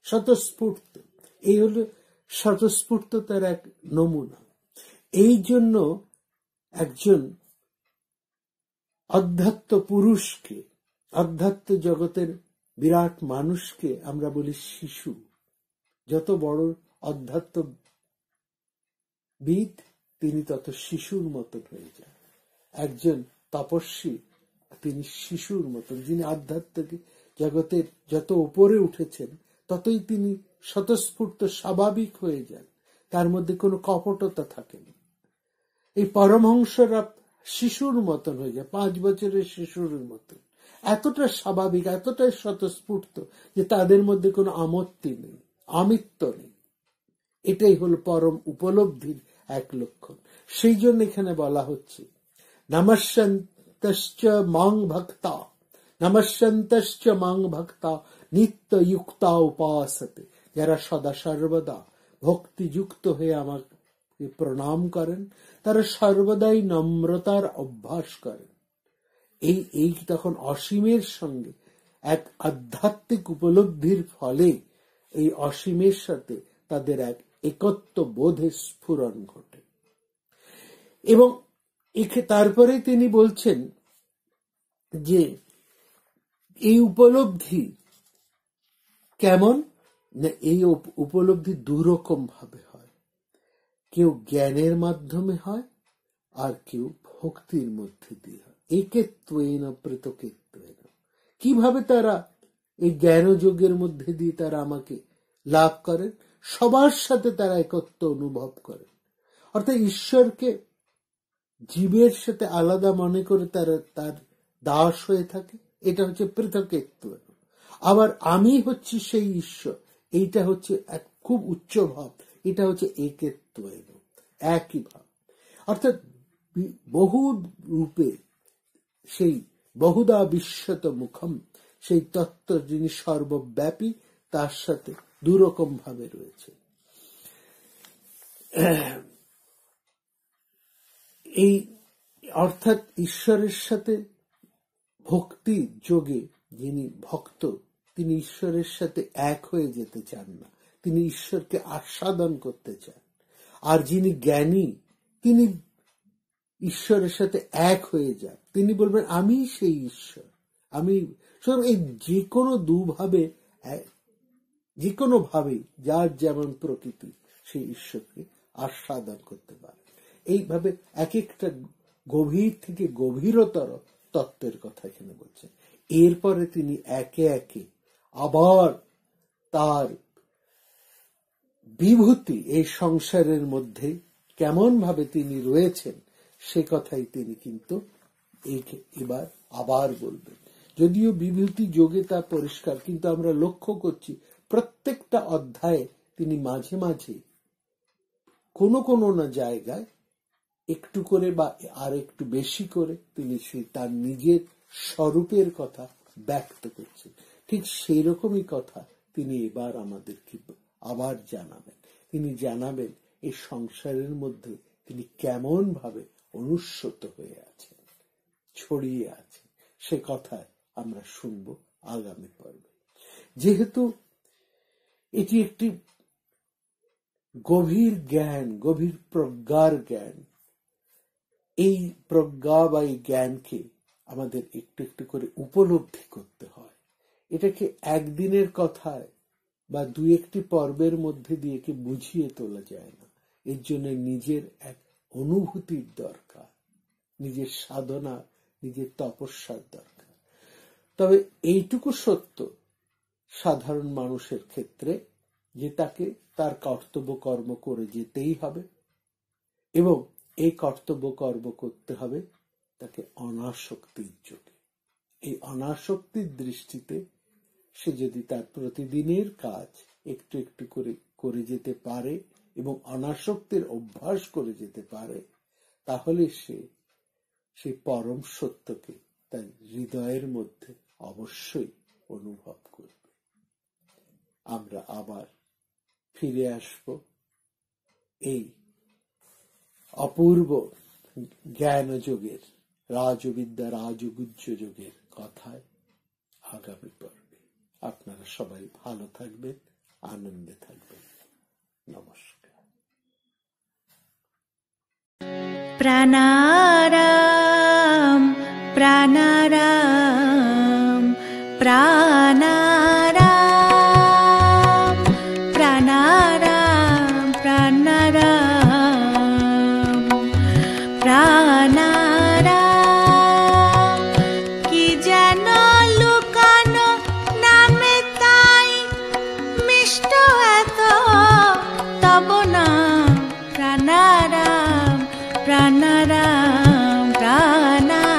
স্বতঃস্ফূর্ত, এই হলো স্বতঃস্ফূর্ততার এক নমুনা। এই জন্য একজন অধ্যাত্ম পুরুষকে, অধ্যাত্ম জগতের বিরাট মানুষকে আমরা বলি শিশু। যত বড় অধ্যাত্মবিদ তিনি তত শিশুর মতন হয়ে যান। একজন তপস্বী তিনি শিশুর মতন, যিনি আধ্যাত্মিক জগতের যত উপরে উঠেছেন ততই তিনি স্বতঃস্ফূর্ত, স্বাভাবিক হয়ে যান, তার মধ্যে কোনো কপটতা থাকে না। এই পরমহংসরা শিশুর মতন হয়ে যায়, 5 বছরের শিশুর মতন, এতটা স্বাভাবিক, এতটাই স্বতঃস্ফূর্ত যে তাদের মধ্যে কোনো আমত্তি নেই, আমিত্ব নেই। এটাই হলো পরম উপলব্ধির এক লক্ষণ। সেই জন্য এখানে বলা হচ্ছে নমস্যন্তশ্চ মাং ভক্তা, নমস্যন্তশ্চ মাং ভক্তা নিত্যযুক্তা উপাসতে, যারা সদা সর্বদা ভক্তিযুক্ত হয়ে আমাকে প্রণাম করেন, তারা সর্বদাই নম্রতার অভ্যাস করেন। এই তখন অসীমের সঙ্গে এক আধ্যাত্মিক উপলব্ধির ফলে এই অসীমের সাথে তাদের এক একত্ব বোধের স্ফুরণ ঘটে। এবং তারপরে তিনি বলছেন যে এই উপলব্ধি কেমন না, এই উপলব্ধি দুরকম ভাবে হয়। কেউ জ্ঞানের মাধ্যমে হয়, আর কেউ ভক্তির মধ্যে দিয়ে হয়। একেত্বেন পৃথকেত্বেন। কিভাবে তারা এই জ্ঞানযোগের মধ্যে দিয়ে তারা আমাকে লাভ করেন? সবার সাথে তারা একত্ব অনুভব করেন, অর্থাৎ ঈশ্বরকে জীবের সাথে আলাদা মনে করে তারা তার দাস হয়ে থাকে। এটা হচ্ছে পৃথকেত্ব। আবার আমি হচ্ছি সেই ঈশ্বর, এইটা হচ্ছে এক খুব উচ্চ ভাব, এটা হচ্ছে একেত্ব, একই ভাব। অর্থাৎ বহু রূপে সেই বহুদা বিশ্বত মুখম, সেই তত্ত্ব যিনি সর্বব্যাপী, তার সাথে দুরকম ভাবে রয়েছে। এই অর্থাৎ ঈশ্বরের সাথে ভক্তি যোগে যিনি ভক্ত, তিনি ঈশ্বরের সাথে এক হয়ে যেতে চান না, তিনি ঈশ্বরকে আস্বাদন করতে চান। আর যিনি জ্ঞানী, তিনি ঈশ্বরের সাথে এক হয়ে যান, তিনি বলবেন আমি সেই ঈশ্বর, আমি। এই যে কোনো দুভাবে, যে কোনো ভাবে যার যেমন প্রকৃতি, সেই ঈশ্বরকে আস্বাদন করতে পারে। এইভাবে এক একটা গভীর থেকে গভীরতর তত্ত্বের কথা এখানে বলছেন। এরপরে তিনি একে একে আবার তার বিভূতি এই সংসারের মধ্যে কেমন ভাবে তিনি রয়েছেন সে কথাই তিনি কিন্তু এবার আবার বলবেন। যদিও বিভূতি যোগে তা পরিষ্কার, কিন্তু আমরা লক্ষ্য করছি প্রত্যেকটা অধ্যায়ে তিনি মাঝে মাঝে কোনো কোনো না জায়গায় একটু করে বা আর একটু বেশি করে তিনি তার নিজের স্বরূপের কথা ব্যক্ত করছেন। ঠিক সেই রকমই কথা তিনি এবার আমাদেরকে আবার জানাবেন। তিনি জানাবেন এই সংসারের মধ্যে তিনি কেমন ভাবে অনুস্যত হয়ে আছেন, ছড়িয়ে আছেন। সে কথায় আমরা শুনব আগামী পর্বে। যেহেতু এটি একটি গভীর জ্ঞান, গভীর প্রজ্ঞার জ্ঞান, এই প্রজ্ঞা বা এই জ্ঞানকে আমাদের একটু একটু করে উপলব্ধি করতে হয়। এটাকে একদিনের কথায় বা দুই একটি পর্বের মধ্যে দিয়ে কি বুঝিয়ে তোলা যায় না। এর জন্য নিজের এক অনুভূতির দরকার, নিজের সাধনা, নিজের তপস্যার দরকার। তবে এইটুকু সত্য সাধারণ মানুষের ক্ষেত্রে যে তাকে তার কর্তব্য কর্ম করে যেতেই হবে, এবং এই কর্তব্য কর্ম করতে হবে তাকে অনাসক্তির যোগে। এই অনাসক্তির দৃষ্টিতে সে যদি তার প্রতিদিনের কাজ একটু একটু করে করে যেতে পারে এবং অনাসক্তির অভ্যাস করে যেতে পারে, তাহলে সে সেই পরম সত্যকে তার হৃদয়ের মধ্যে অবশ্যই অনুভব করবে। আমরা আবার ফিরে আসব এই অপূর্ব জ্ঞানযোগের, রাজবিদ্যা রাজগুহ্য যোগের কথায় আগামী পর্বে। আপনারা সবাই ভালো থাকবেন, আনন্দে থাকবেন। নমস্কার। প্রাণারাম প্রাণারাম প্রাণারাম প্রাণারাম প্রাণারাম প্রাণারাম। কি যেন লুকানো নামে তাই মিষ্ট এত তব নাম। প্রাণারাম প্রাণারাম প্রাণারাম।